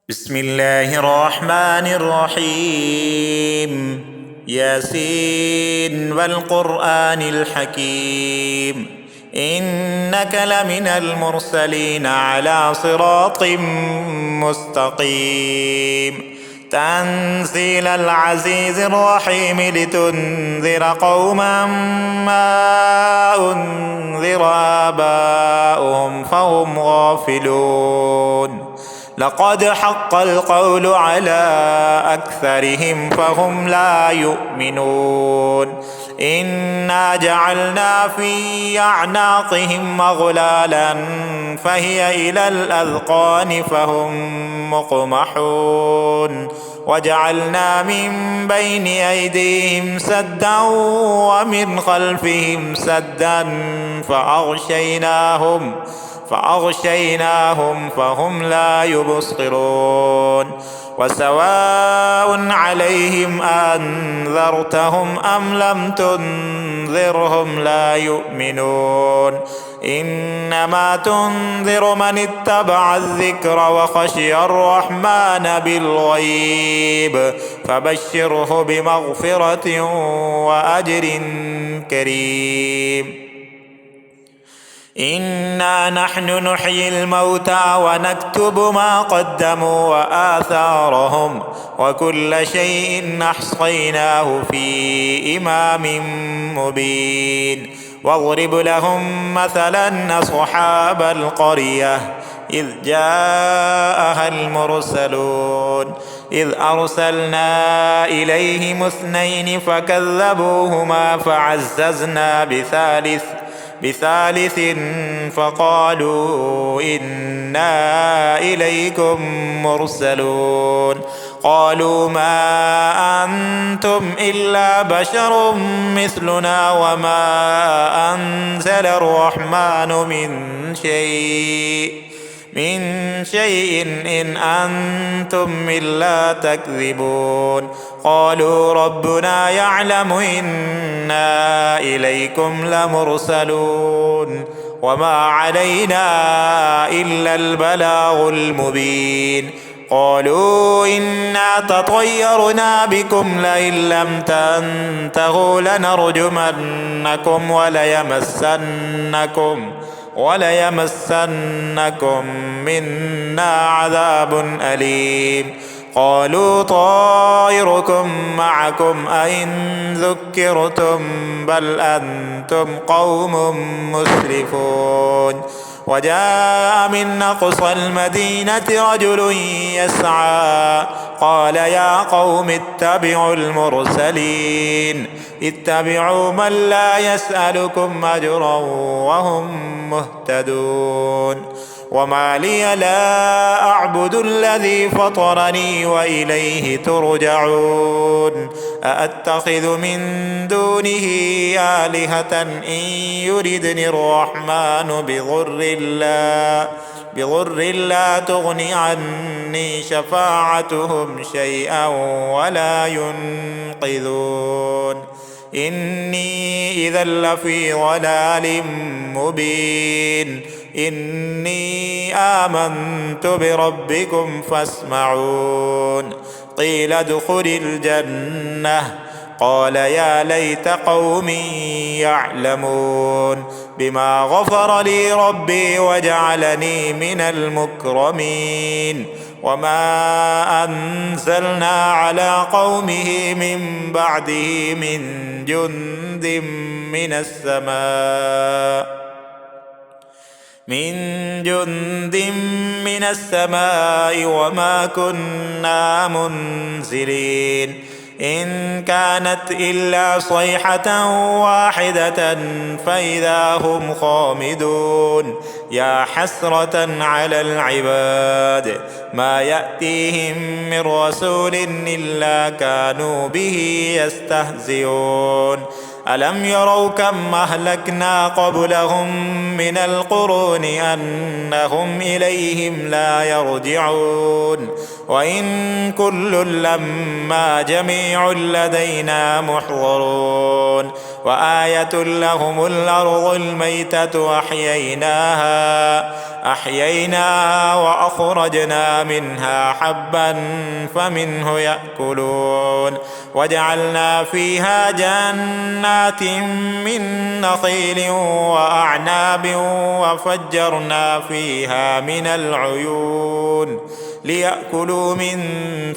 بسم الله الرحمن الرحيم. ياسين والقرآن الحكيم، إنك لمن المرسلين على صراط مستقيم. تنزيل العزيز الرحيم لتنذر قوما ما أنذر آباؤهم فهم غافلون. لقد حق القول على أكثرهم فهم لا يؤمنون. إنا جعلنا في أعناقهم أغلالا فهي إلى الأذقان فهم مقمحون. وجعلنا من بين أيديهم سدا ومن خلفهم سدا فأغشيناهم فهم لا يبصرون. وسواء عليهم أنذرتهم أم لم تنذرهم لا يؤمنون. إنما تنذر من اتبع الذكر وخشي الرحمن بالغيب فبشره بمغفرة وأجر كريم. إنا نحن نحيي الموتى ونكتب ما قدموا وآثارهم وكل شيء أحصيناه في إمام مبين. واضرب لهم مثلا أصحاب القرية إذ جاءها المرسلون إذ أرسلنا إليهم 2 فكذبوهما فعززنا بثالث فقالوا إنا إليكم مرسلون. قالوا ما أنتم إلا بشر مثلنا وما أنزل الرحمن من شيء إن أنتم إلا تكذبون. قالوا ربنا يعلم إنا إليكم لمرسلون وما علينا إلا البلاغ المبين. قالوا إنا تطيرنا بكم لئن لم تنتهوا لنرجمنكم وليمسنكم منا عذاب أليم. قالوا طائركم معكم أئن ذكرتم بل أنتم قوم مسرفون. وجاء من أقصى المدينة رجل يسعى قال يا قوم اتبعوا المرسلين اتبعوا من لا يسألكم أجرا وهم مهتدون. وما لي لا أعبد الذي فطرني وإليه ترجعون. أأتخذ من دونه آلهة إن يردني الرحمن بضر لا تغني عني شفاعتهم شيئا ولا ينقذون. إني إذا لفي ضلال مبين. إني آمنت بربكم فاسمعون. قيل ادخل الجنة قال يا ليت قومي يعلمون بما غفر لي ربي وجعلني من المكرمين. وما أنزلنا على قومه من بعده من جند من السماء وما كنا منزلين. إن كانت إلا صيحة واحدة فإذا هم خامدون. يا حسرة على العباد ما يأتيهم من رسول إلا كانوا به يستهزئون. ألم يروا كم أهلكنا قبلهم من القرون أنهم إليهم لا يرجعون. وإن كل لما جميع لدينا محضرون. وآية لهم الأرض الميتة أحييناها أحييناها وأخرجنا منها حبا فمنه يأكلون وجعلنا فيها جنات من نخيل وأعناب وفجرنا فيها من العيون ليأكلوا من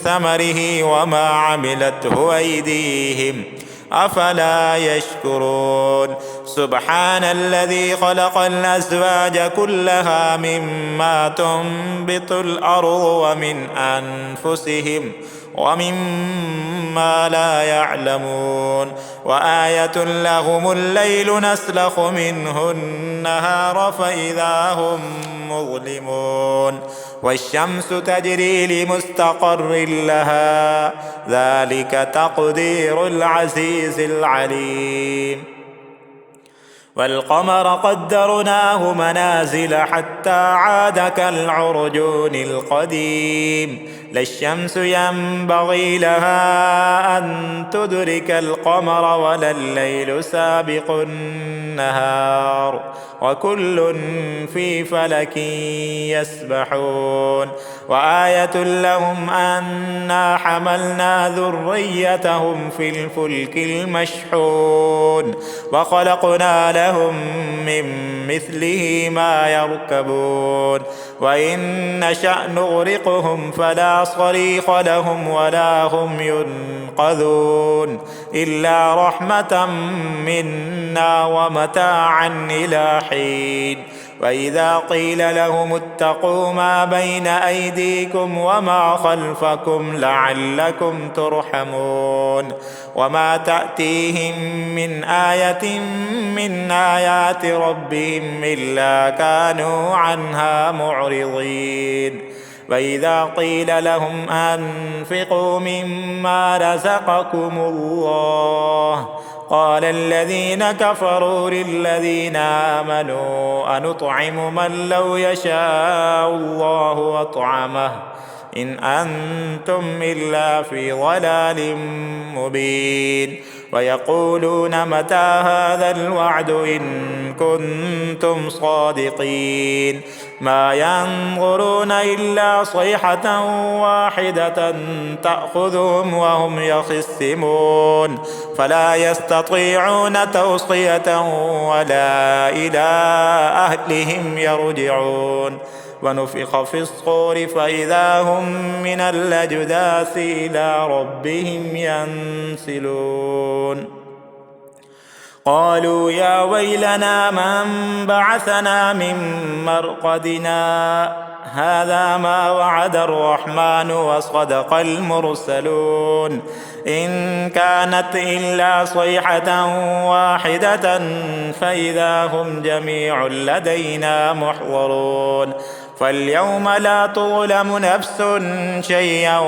ثمره وما عملته أيديهم أفلا يشكرون سبحان الذي خلق الأزواج كلها مما تنبت الأرض ومن أنفسهم ومما لا يعلمون وآية لهم الليل نسلخ منه النهار فإذا هم مظلمون والشمس تجري لمستقر لها ذلك تقدير العزيز العليم والقمر قدرناه منازل حتى عاد كالعرجون القديم لا الشمس ينبغي لها أن تدرك القمر ولا الليل سابق النهار وكل في فلك يسبحون وآية لهم أنا حملنا ذريتهم في الفلك المشحون وخلقنا لهم من مثله ما يركبون وإن نشأ نغرقهم فلا صريخ لهم ولا هم ينقذون إلا رحمة منا ومتاعا إلى حين وإذا قيل لهم اتقوا ما بين أيديكم وما خلفكم لعلكم ترحمون وما تأتيهم من آية من آيات ربهم إلا كانوا عنها معرضين وإذا قيل لهم أنفقوا مما رزقكم الله قال الذين كفروا للذين آمنوا أنطعم من لو يشاء الله أطعمه إن أنتم إلا في ضلال مبين ويقولون متى هذا الوعد إن كنتم صادقين ما ينظرون إلا صيحة واحدة تأخذهم وهم يخصمون فلا يستطيعون توصية ولا إلى أهلهم يرجعون ونفخ في الصور فإذا هم من الأجداث إلى ربهم ينسلون قالوا يا ويلنا من بعثنا من مرقدنا هذا ما وعد الرحمن وصدق المرسلون إن كانت إلا صيحة واحدة فإذا هم جميع لدينا محضرون فاليوم لا تظلم نفس شيئا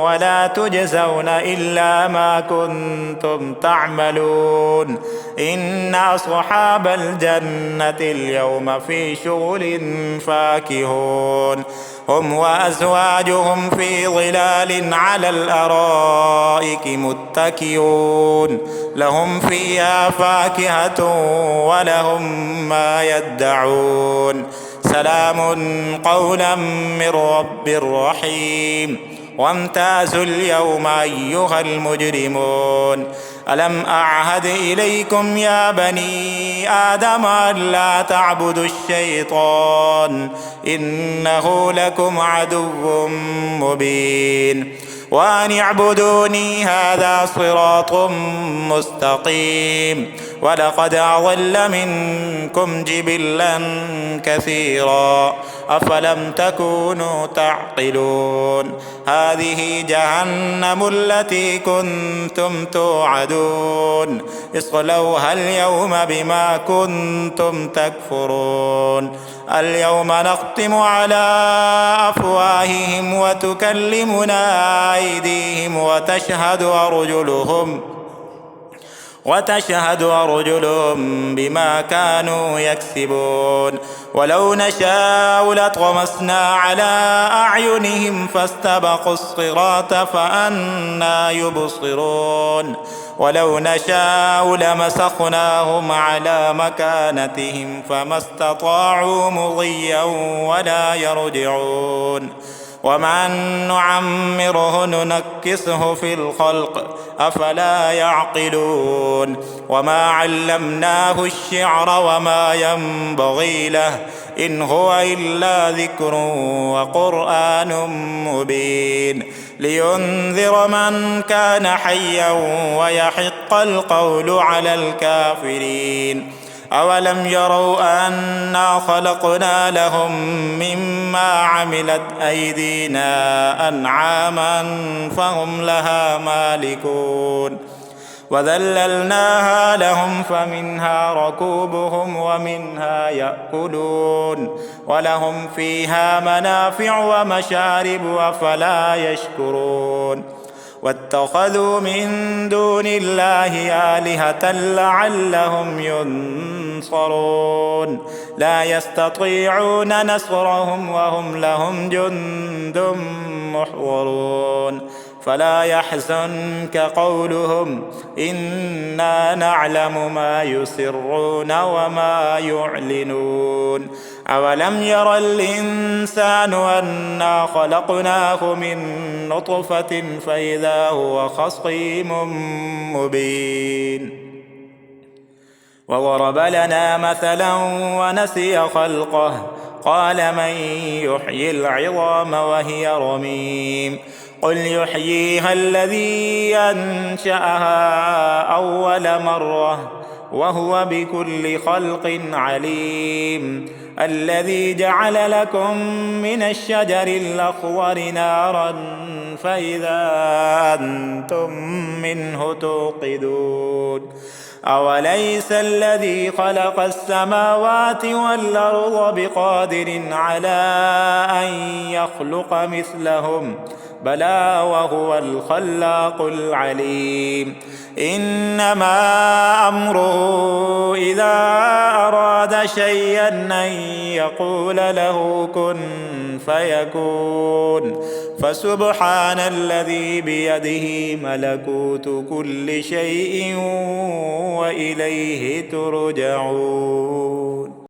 ولا تجزون إلا ما كنتم تعملون إن أصحاب الجنة اليوم في شغل فاكهون هم وأزواجهم في ظلال على الأرائك متكئون لهم فيها فاكهة ولهم ما يدعون سلام قولا من رب رحيم وامتازوا اليوم أيها المجرمون ألم أعهد إليكم يا بني آدم ألا تعبدوا الشيطان إنه لكم عدو مبين وأن اعبدوني هذا صراط مستقيم ولقد أضل منكم جبلا كثيرا أفلم تكونوا تعقلون هذه جهنم التي كنتم توعدون اصلوها اليوم بما كنتم تكفرون اليوم نختم على أفواههم وتكلمنا أيديهم وتشهد أرجلهم بما كانوا يكسبون ولو نشاء لطمسنا على أعينهم فاستبقوا الصراط فأنى يبصرون ولو نشاء لمسخناهم على مكانتهم فما استطاعوا مضيا ولا يرجعون ومن نعمره ننكسه في الخلق أفلا يعقلون وما علمناه الشعر وما ينبغي له إن هو إلا ذكر وقرآن مبين لينذر من كان حيا ويحق القول على الكافرين أولم يروا أنا خلقنا لهم مما عملت أيدينا أنعاما فهم لها مالكون وذللناها لهم فمنها ركوبهم ومنها يأكلون ولهم فيها منافع ومشارب أفلا يشكرون واتخذوا من دون الله آلهة لعلهم ينصرون لا يستطيعون نصرهم وهم لهم جند محضرون فلا يحزنك قولهم إنا نعلم ما يسرون وما يعلنون أولم ير الإنسان أنا خلقناه من نطفة فإذا هو خصيم مبين وضرب لنا مثلا ونسي خلقه قال من يحيي العظام وهي رميم قل يحييها الذي أنشأها أول مرة وهو بكل خلق عليم الذي جعل لكم من الشجر الأخضر نارا فإذا أنتم منه توقدون أوليس الذي خلق السماوات والأرض بقادر على أن يخلق مثلهم بلى وهو الخلاق العليم إنما أمره إذا أراد شيئا أن يقول له كن فيكون فسبحان الذي بيده ملكوت كل شيء وإليه ترجعون.